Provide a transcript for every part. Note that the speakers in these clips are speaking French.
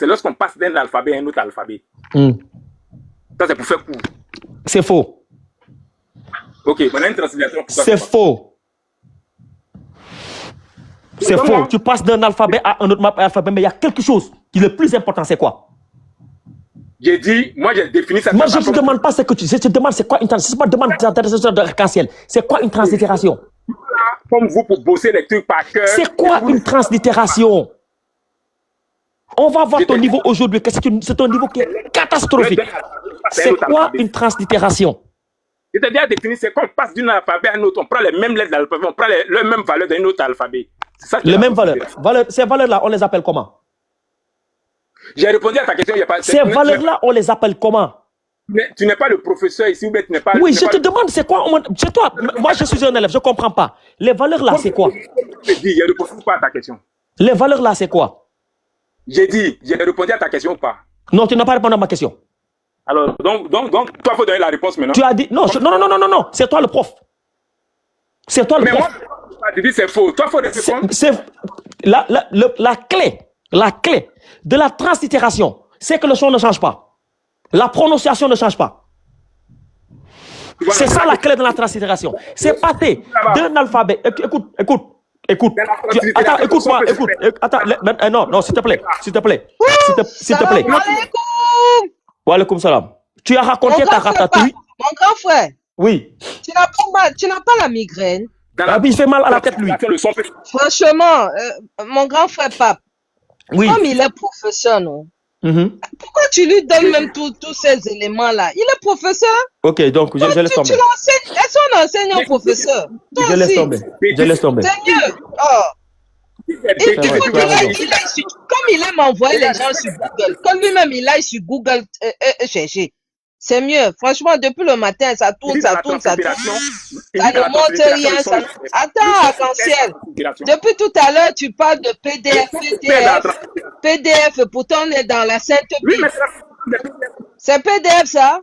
c'est lorsqu'on passe d'un alphabet à un autre alphabet. Ça, c'est pour faire court. C'est faux. Ok, on a une translation. C'est faux. C'est faux. Tu passes d'un alphabet à un autre alphabet, mais il y a quelque chose qui est le plus important, c'est quoi? J'ai dit, moi j'ai défini ça. Moi je ne te demande pas ce que tu... Je te demande c'est quoi une translittération. C'est pas demande d'arc-en-ciel. C'est quoi une translittération? Comme vous pour bosser les trucs par cœur. C'est quoi une translittération? On va voir ton niveau aujourd'hui, que c'est un niveau qui est catastrophique. C'est quoi une translittération? Je t'ai déjà défini, c'est qu'on passe d'un alphabet à un autre, on prend les mêmes lettres d'alphabet, on prend les mêmes valeurs d'un autre alphabet. Les mêmes valeurs. Ces valeurs-là, on les appelle comment? J'ai répondu à ta question, il n'y a pas... Ces valeurs-là, on les appelle comment? Mais tu n'es pas le professeur ici, ou bien tu n'es pas... Oui, je te demande, c'est quoi? C'est toi. Moi, je suis un élève, je ne comprends pas. Les valeurs-là, c'est quoi? J'ai dit, je ne réponds pas à ta question. Les valeurs-là, c'est quoi? J'ai dit, j'ai répondu à ta question ou pas? Non, tu n'as pas répondu à ma question. Alors, donc, toi, il faut donner la réponse maintenant. Tu as dit, non, non, c'est toi le prof. C'est toi le prof. Mais moi, tu dis c'est faux. Toi, il faut répondre. C'est la clé de la translittération, c'est que le son ne change pas. La prononciation ne change pas. C'est ça la clé de la translittération. C'est passer d'un alphabet. Écoute. Attends, écoute-moi, écoute. Attends, non, s'il te plaît. S'il te plaît. Wa alaykoum salam. Tu as raconté ta ratatouille. Mon grand frère. Oui. Tu n'as pas la migraine. Il fait mal à la tête, lui. Franchement, mon grand frère Pape, oui. Comme il est professeur, non? Pourquoi tu lui donnes même tous ces éléments-là? Il est professeur. Ok, donc je laisse tomber. Tu l'enseignes. Est-ce qu'on enseigne au professeur? Je laisse tomber. Je laisse tomber. C'est mieux. Oh. Comme il aime envoyer les gens sur Google, comme lui-même il aille sur Google chercher. C'est mieux. Franchement, depuis le matin, ça tourne. Ça ne montre rien. Attends, arc-en-ciel. Depuis tout à l'heure, tu parles de PDF. Pourtant, on est dans la Sainte Bible. C'est PDF, ça?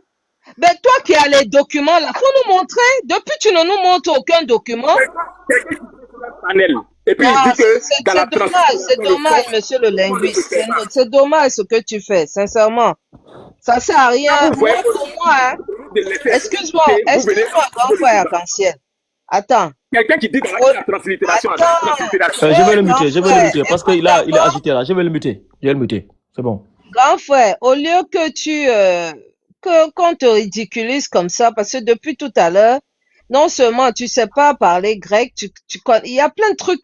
Mais toi qui as les documents, là, faut nous montrer. Depuis, tu ne nous montres aucun document. Et puis, c'est dommage, monsieur le linguiste. C'est dommage ce que tu fais, sincèrement. Ça sert à rien. Moi, pour moi, hein. Excuse-moi, grand frère arc-en-ciel. Attends. Quelqu'un qui dit dans la translittération. Je vais le muter, parce qu'il est agité là. Je vais le muter. C'est bon. Grand frère, au lieu que qu'on te ridiculise comme ça, parce que depuis tout à l'heure, non seulement tu sais pas parler grec, il y a plein de trucs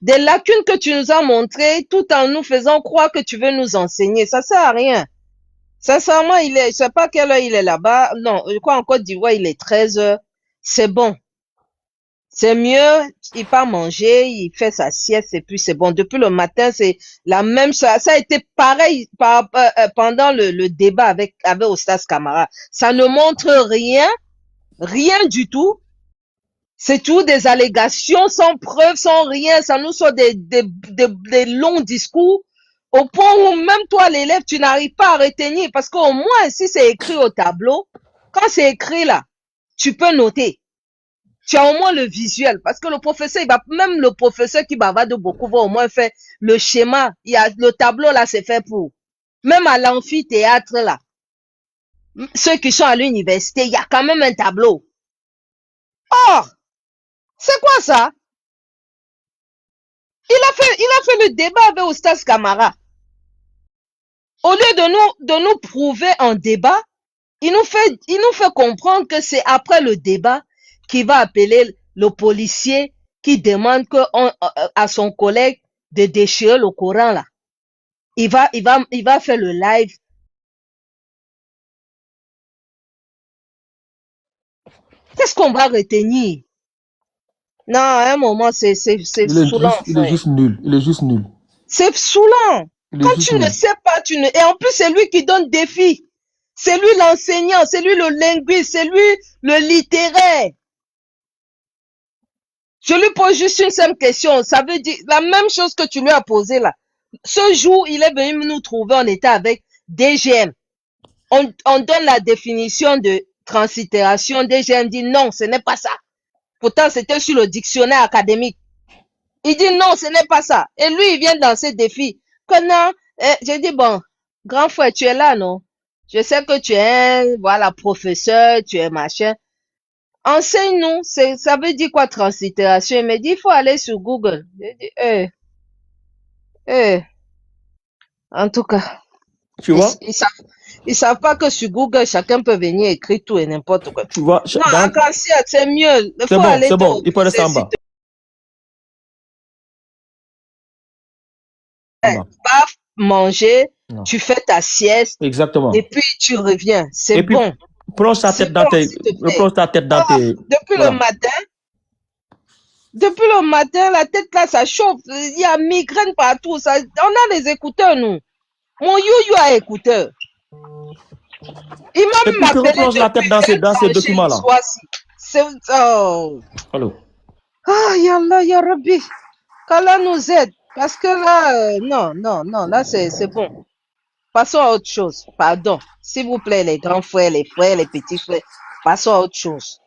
des lacunes que tu nous as montrées, tout en nous faisant croire que tu veux nous enseigner. Ça sert à rien. Sincèrement, je sais pas quelle heure il est là-bas. Non, je crois en Côte d'Ivoire, il est 13h. C'est bon. C'est mieux, il part manger, il fait sa sieste et puis c'est bon. Depuis le matin, c'est la même chose. Ça a été pareil pendant le débat avec Oustas Camara. Ça ne montre rien du tout. C'est tout des allégations sans preuve, sans rien. Ça nous sort des longs discours au point où même toi, l'élève, tu n'arrives pas à retenir parce qu'au moins, si c'est écrit au tableau, quand c'est écrit là, tu peux noter. Tu as au moins le visuel parce que le professeur qui bavarde beaucoup va au moins faire le schéma. Il y a le tableau là, c'est fait pour. Même à l'amphithéâtre là, ceux qui sont à l'université, il y a quand même un tableau. Or, c'est quoi ça? Il a fait le débat avec Oustas Camara. Au lieu de nous prouver un débat, il nous fait comprendre que c'est après le débat qu'il va appeler le policier qui demande à son collègue de déchirer le Coran là. Il va faire le live. Qu'est-ce qu'on va retenir? Non, à un moment, c'est saoulant. Il est juste nul. C'est saoulant. Quand tu ne sais pas, et en plus, c'est lui qui donne défi. C'est lui l'enseignant, c'est lui le linguiste, c'est lui le littéraire. Je lui pose juste une simple question. Ça veut dire la même chose que tu lui as posé là. Ce jour, il est venu nous trouver, on était avec DGM. On donne la définition de translittération. DGM dit non, ce n'est pas ça. Pourtant, c'était sur le dictionnaire académique. Il dit non, ce n'est pas ça. Et lui, il vient dans ce défi. Que non, J'ai dit, bon, grand frère, tu es là, non? Je sais que tu es, voilà, professeur, tu es machin. Enseigne-nous, ça veut dire quoi translittération? Il m'a dit, il faut aller sur Google. J'ai dit, en tout cas, Tu vois? ils savent pas que sur Google, chacun peut venir écrire tout et n'importe quoi. Tu vois? Non, arc-en-ciel, c'est mieux. Il faut aller C'est bon, il peut rester en bas. Pas manger, Non. tu fais ta sieste. Exactement. Et puis tu reviens. C'est bon. Plonge ta tête dans tes. Plonge ta tête dans tes. Depuis le matin, la tête là, ça chauffe. Il y a migraine partout. On a les écouteurs, nous. Mon you a écouteur. Il m'a même appelé. Plonge la tête dans ces documents-là. Allô. Ah, Yallah, Ya Rabbi. Qu'Allah nous aide. Parce que là, non, là, c'est bon. Passons à autre chose. Pardon. S'il vous plaît, les grands frères, les petits frères. Passons à autre chose.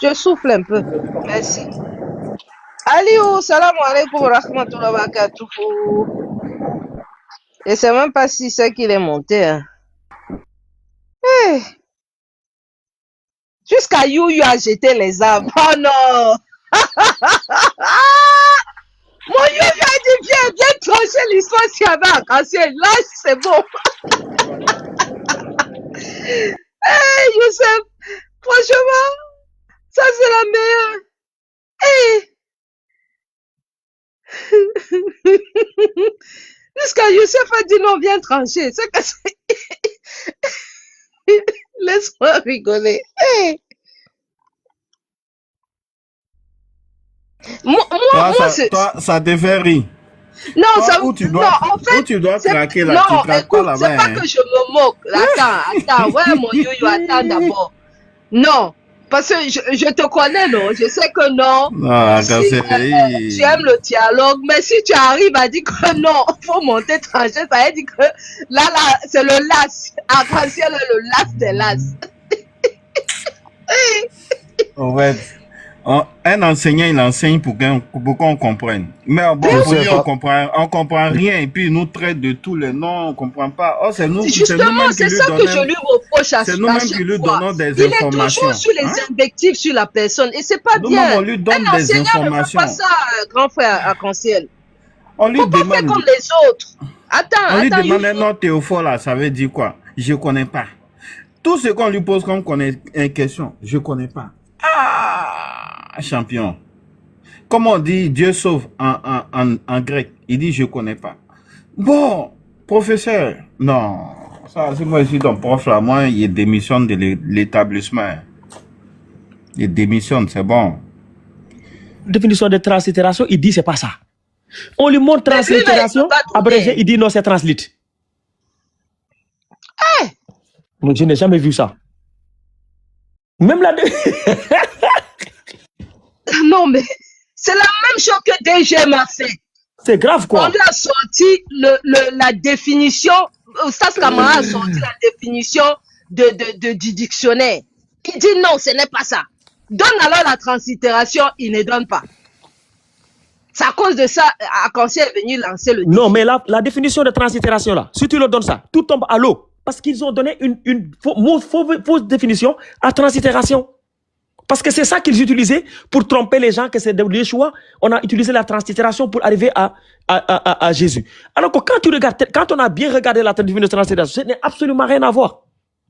Je souffle un peu. Merci. Aliou, salam alaikum wa rahmatullahi wa barakatuh. Je sais même pas si c'est qu'il est monté. Hein. Jusqu'à You a jeté les armes. Oh non! Mon You a dit viens trancher l'histoire s'il y avait arc-en-ciel. Là, c'est bon. Youssef, franchement, ça c'est la meilleure. Jusqu'à Youssef a dit non, viens trancher. C'est que laisse-moi rigoler. Toi, ça te fait rire. Non, toi, où tu dois craquer là, tu craques pas là-bas. C'est pas que je me moque. Attends, ouais, mon yo-yo, attends d'abord. Non, parce que je te connais, non? Je sais que non. Non, tu aimes le dialogue, mais si tu arrives à dire que non, faut monter trancher, ça veut dire que là, c'est le las. Arc-en-ciel, le las des las. Ouais. Un enseignant, il enseigne pour qu'on comprenne. Mais bon, on comprend rien et puis il nous traite de tous les noms, on comprend pas. Oh, c'est nous, justement, c'est ça que je lui reproche à chaque fois. C'est nous-mêmes qui lui donnons des informations. Il est toujours sur les invectives sur la personne et c'est pas bien. On lui donne des informations. Ne fait pas ça, grand frère arc-en-ciel. On lui demande. Pas faire comme les autres. On lui demande un nom Théophile là, ça veut dire quoi? Je connais pas. Tout ce qu'on lui pose comme question, je connais pas. Champion. Comment on dit Dieu sauve en grec? Il dit je connais pas. Bon, professeur, non. Ça, c'est moi ici ton prof là, moi, il démissionne de l'établissement. Il démissionne, c'est bon. Définition de translittération, il dit c'est pas ça. On lui montre translittération, abrégé, il dit non, c'est translite. Donc, je n'ai jamais vu ça. Même la... Non, mais c'est la même chose que DG m'a fait. C'est grave, quoi. On lui a sorti la définition, Oustaz Kamara a sorti la définition du dictionnaire. Il dit non, ce n'est pas ça. Donne alors la translittération, il ne donne pas. C'est à cause de ça, Arc-en-ciel est venu lancer le Non, mais la définition de translittération, là, si tu leur donnes ça, tout tombe à l'eau. Parce qu'ils ont donné une fausse définition à translittération. Parce que c'est ça qu'ils utilisaient pour tromper les gens, que c'est de Yeshua. On a utilisé la translittération pour arriver à Jésus. Alors que quand tu regardes, quand on a bien regardé la définition de translittération, ça n'a absolument rien à voir.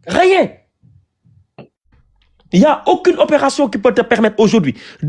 Rien. Il n'y a aucune opération qui peut te permettre aujourd'hui